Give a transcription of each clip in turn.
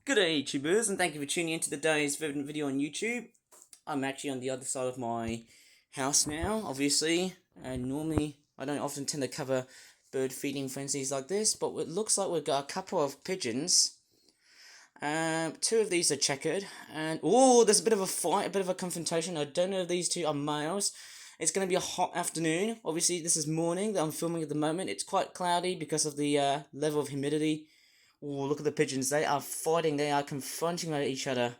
Good day, YouTubers, and thank you for tuning in to today's video on YouTube. I'm actually on the other side of my house now, obviously, and normally I don't often tend to cover bird feeding frenzies like this, but it looks like we've got a couple of pigeons. Two of these are checkered, and oh, there's a bit of a fight, a bit of a confrontation. I don't know if these two are males. It's going to be a hot afternoon. Obviously, this is morning that I'm filming at the moment. It's quite cloudy because of the level of humidity. Oh, look at the pigeons. They are fighting. They are confronting each other.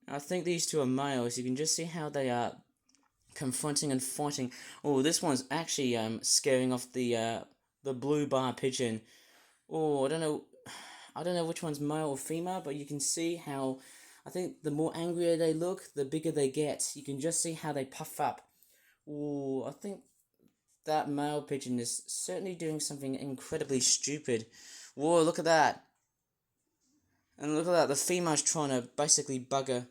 I think these two are males. You can just see how they are confronting and fighting. Oh, this one's actually scaring off the blue bar pigeon. Oh, I don't know which one's male or female, but you can see how I think the more angrier they look, the bigger they get. You can just see how they puff up. Oh, I think that male pigeon is certainly doing something incredibly stupid. Whoa, look at that. And look at that, the female's trying to basically bugger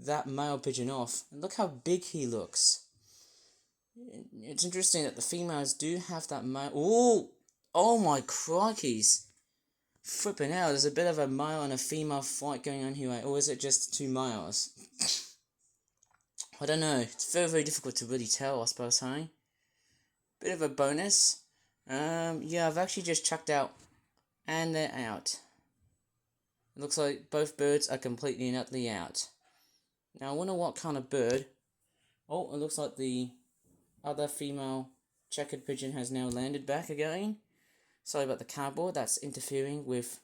that male pigeon off. And look how big he looks. It's interesting that the females do have that male... Ooh! Oh my crikeys! Flipping out, there's a bit of a male and a female fight going on here, or is it just two males? I don't know, it's very, very difficult to really tell, I suppose, hey? Bit of a bonus. Yeah, I've actually just chucked out, and they're out. It looks like both birds are completely and utterly out. Now I wonder what kind of bird. Oh, it looks like the other female checkered pigeon has now landed back again. Sorry about the cardboard, that's interfering with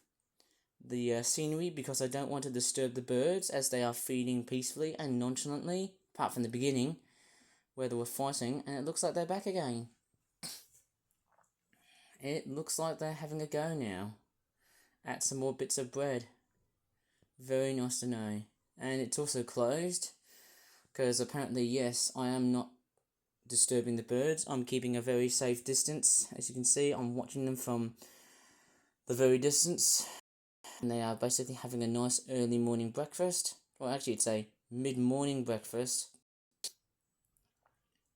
the scenery because I don't want to disturb the birds as they are feeding peacefully and nonchalantly, apart from the beginning where they were fighting, and it looks like they're back again. It looks like they're having a go now at some more bits of bread. Very nice to know. And it's also closed because apparently, yes, I am not disturbing the birds. I'm keeping a very safe distance. As you can see, I'm watching them from the very distance, and they are basically having a nice early morning breakfast. Well, actually, it's a mid-morning breakfast.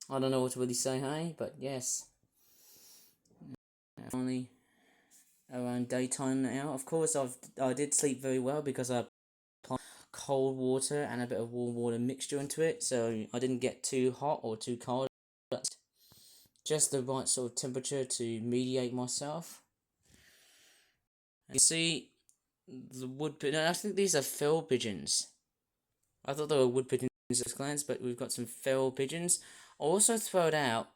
I don't know what to really say, hey, but yes. Finally, around daytime now. Of course, I did sleep very well because I applied cold water and a bit of warm water mixture into it, so I didn't get too hot or too cold. Just the right sort of temperature to mediate myself. You see the wood pigeon. I think these are feral pigeons. I thought they were wood pigeons at a glance, but we've got some feral pigeons. I'll also throw it out.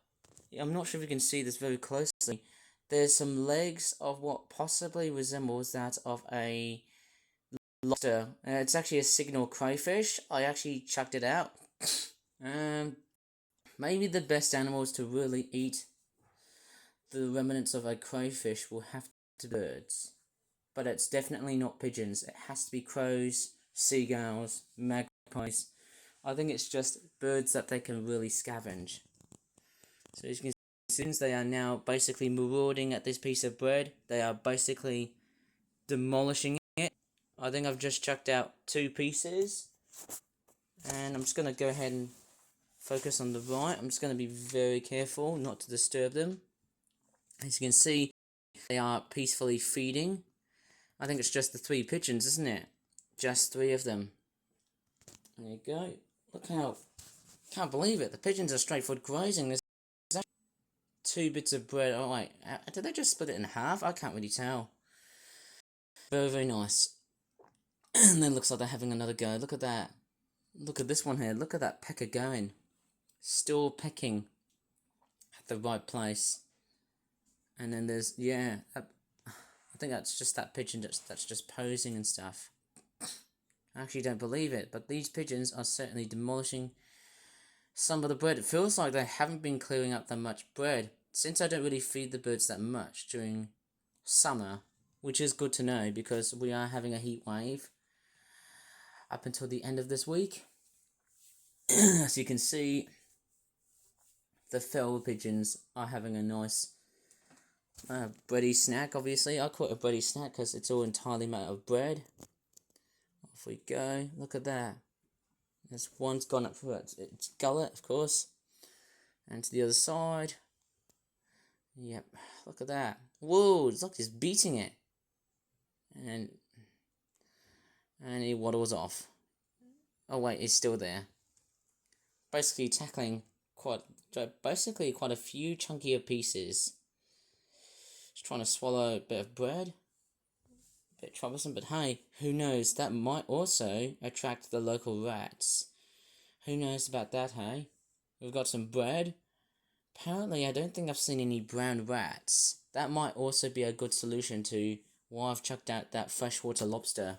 I'm not sure if you can see this very closely. There's some legs of what possibly resembles that of a lobster. It's actually a signal crayfish. I actually chucked it out. Maybe the best animals to really eat the remnants of a crayfish will have to be birds. But it's definitely not pigeons. It has to be crows, seagulls, magpies. I think it's just birds that they can really scavenge. So as you can see, since they are now basically marauding at this piece of bread, they are basically demolishing it. I think I've just chucked out 2 pieces. And I'm just going to go ahead and focus on the right. I'm just going to be very careful not to disturb them. As you can see, they are peacefully feeding. I think it's just the 3 pigeons, isn't it? Just 3 of them. There you go. Look how... Can't believe it. The pigeons are straightforward grazing. There's 2 bits of bread. Oh, wait. Did they just split it in half? I can't really tell. Very, very nice. And then looks like they're having another go. Look at that. Look at this one here. Look at that pecker going. Still pecking at the right place. And then there's... Yeah. I think that's just that pigeon that's just posing and stuff. I actually don't believe it, but these pigeons are certainly demolishing some of the bread. It feels like they haven't been clearing up that much bread, since I don't really feed the birds that much during summer, which is good to know because we are having a heat wave up until the end of this week. As you can see, the feral pigeons are having a nice bready snack, obviously. I call it a bready snack because it's all entirely made of bread. Off we go. Look at that. This one's gone up for its gullet, of course. And to the other side. Yep, look at that. Whoa, it's like he's beating it. And And he waddles off. Oh wait, he's still there. Basically tackling quite a few chunkier pieces. Just trying to swallow a bit of bread. A bit troublesome, but hey, who knows? That might also attract the local rats. Who knows about that, hey? We've got some bread. Apparently, I don't think I've seen any brown rats. That might also be a good solution to why I've chucked out that freshwater lobster.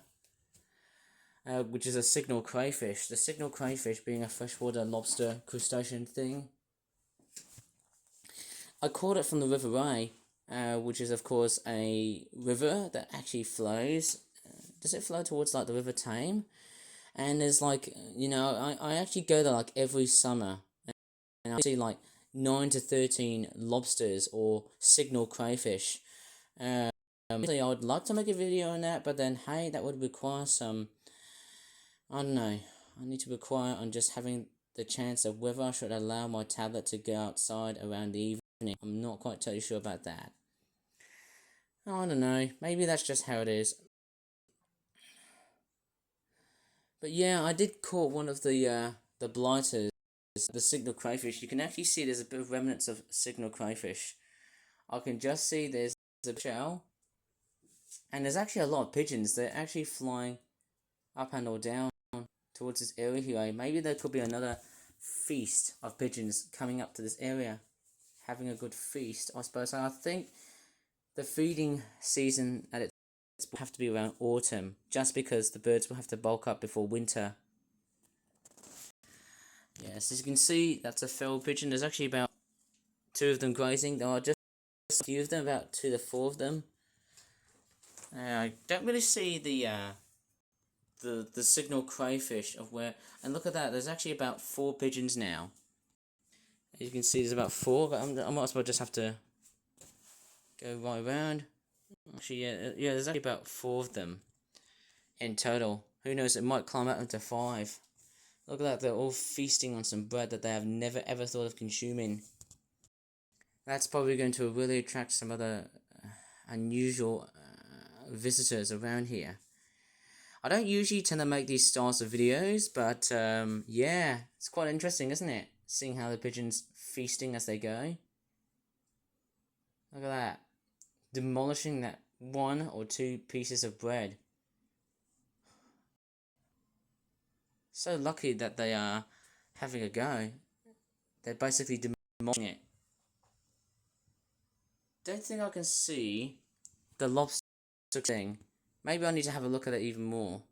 Which is a signal crayfish. The signal crayfish being a freshwater lobster crustacean thing. I caught it from the River Ray, which is of course a river that actually flows. Does it flow towards like the River Tame? And there's like, you know, I actually go there like every summer. And I see like 9 to 13 lobsters or signal crayfish. I would like to make a video on that, but then hey, that would require some, I don't know, I need to require on just having the chance of whether I should allow my tablet to go outside around the evening. I'm not quite totally sure about that. I don't know, maybe that's just how it is. But yeah, I did caught one of the blighters, the signal crayfish. You can actually see there's a bit of remnants of signal crayfish. I can just see there's a shell, and there's actually a lot of pigeons. They're actually flying up and or down towards this area here. Maybe there could be another feast of pigeons coming up to this area, having a good feast, I suppose. And I think the feeding season at its will have to be around autumn, just because the birds will have to bulk up before winter. Yes, as you can see, that's a feral pigeon. There's actually about 2 of them grazing. There are just a few of them, about 2 to 4 of them. I don't really see the signal crayfish of where, and look at that, there's actually about 4 pigeons now. As you can see, there's about 4, but I might as well just have to go right around. Actually, yeah, there's actually about 4 of them in total. Who knows, it might climb up into 5. Look at that, they're all feasting on some bread that they have never ever thought of consuming. That's probably going to really attract some other unusual visitors around here. I don't usually tend to make these styles of videos, but yeah, it's quite interesting, isn't it? Seeing how the pigeons feasting as they go. Look at that. Demolishing that 1 or 2 pieces of bread. So lucky that they are having a go. They're basically demolishing it. Don't think I can see the lobster thing. Maybe I need to have a look at it even more.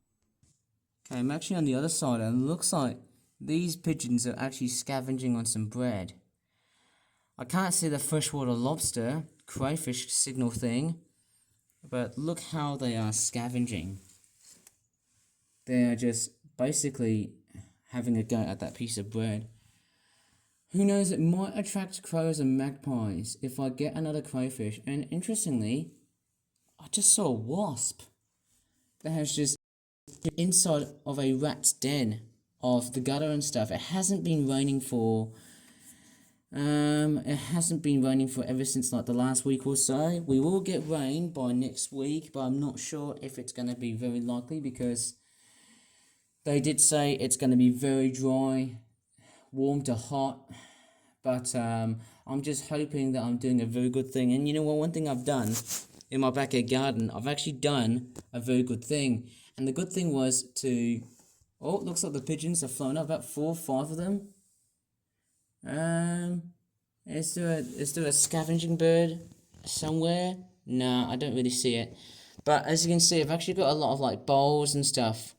Okay, I'm actually on the other side, and it looks like these pigeons are actually scavenging on some bread. I can't see the freshwater lobster, crayfish signal thing, but look how they are scavenging. They are just basically having a go at that piece of bread. Who knows, it might attract crows and magpies if I get another crayfish. And interestingly, I just saw a wasp that has just inside of a rat's den of the gutter and stuff. It hasn't been raining for ever since like the last week or so. We will get rain by next week, but I'm not sure if it's going to be very likely, because they did say it's going to be very dry, warm to hot. But I'm just hoping that I'm doing a very good thing. And you know what, one thing I've done in my backyard garden, I've actually done a very good thing. And the good thing was to, oh, it looks like the pigeons have flown up, about 4 or 5 of them. Is there a scavenging bird somewhere? No, I don't really see it. But as you can see, I've actually got a lot of like bowls and stuff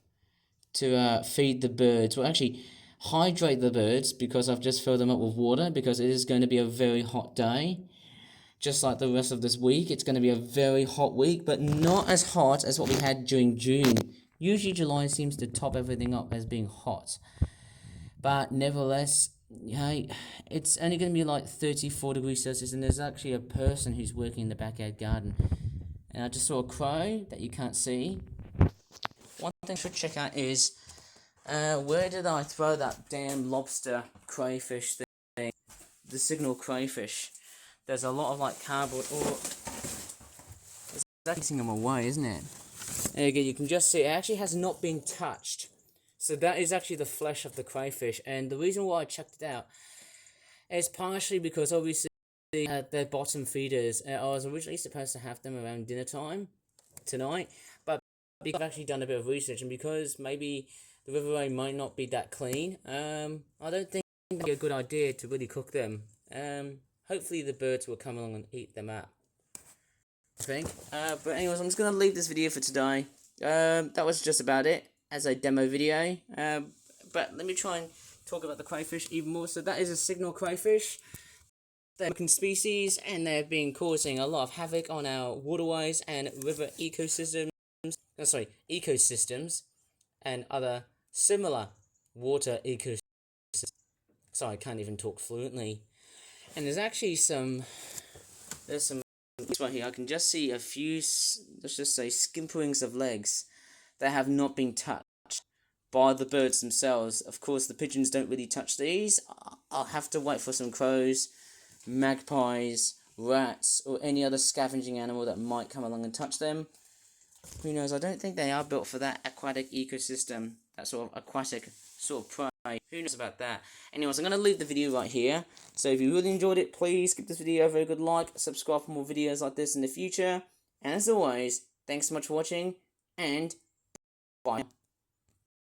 to feed the birds. Well, actually hydrate the birds, because I've just filled them up with water, because it is going to be a very hot day. Just like the rest of this week, it's going to be a very hot week, but not as hot as what we had during June. Usually July seems to top everything up as being hot. But nevertheless, hey, it's only going to be like 34 degrees Celsius, and there's actually a person who's working in the backyard garden. And I just saw a crow that you can't see. One thing I should check out is, where did I throw that damn lobster crayfish thing? The signal crayfish. There's a lot of like cardboard, or it's actually them away, isn't it? And again, you can just see it actually has not been touched. So that is actually the flesh of the crayfish. And the reason why I checked it out is partially because obviously they're bottom feeders. I was originally supposed to have them around dinner time tonight, but because I've actually done a bit of research and because maybe the riverway might not be that clean, I don't think it'd be a good idea to really cook them. Hopefully the birds will come along and eat them up, I think. But anyways, I'm just going to leave this video for today. That was just about it as a demo video. But let me try and talk about the crayfish even more. So that is a signal crayfish. They're American species, and they've been causing a lot of havoc on our waterways and river ecosystems. Ecosystems, and other similar water ecosystems. Sorry, I can't even talk fluently. And there's actually some right here. I can just see a few, let's just say, skimperings of legs that have not been touched by the birds themselves. Of course, the pigeons don't really touch these. I'll have to wait for some crows, magpies, rats, or any other scavenging animal that might come along and touch them. Who knows? I don't think they are built for that aquatic ecosystem, that sort of aquatic sort of prey. Who knows about that? Anyways, I'm going to leave the video right here. So if you really enjoyed it, please give this video a very good like, subscribe for more videos like this in the future. And as always, thanks so much for watching, and bye.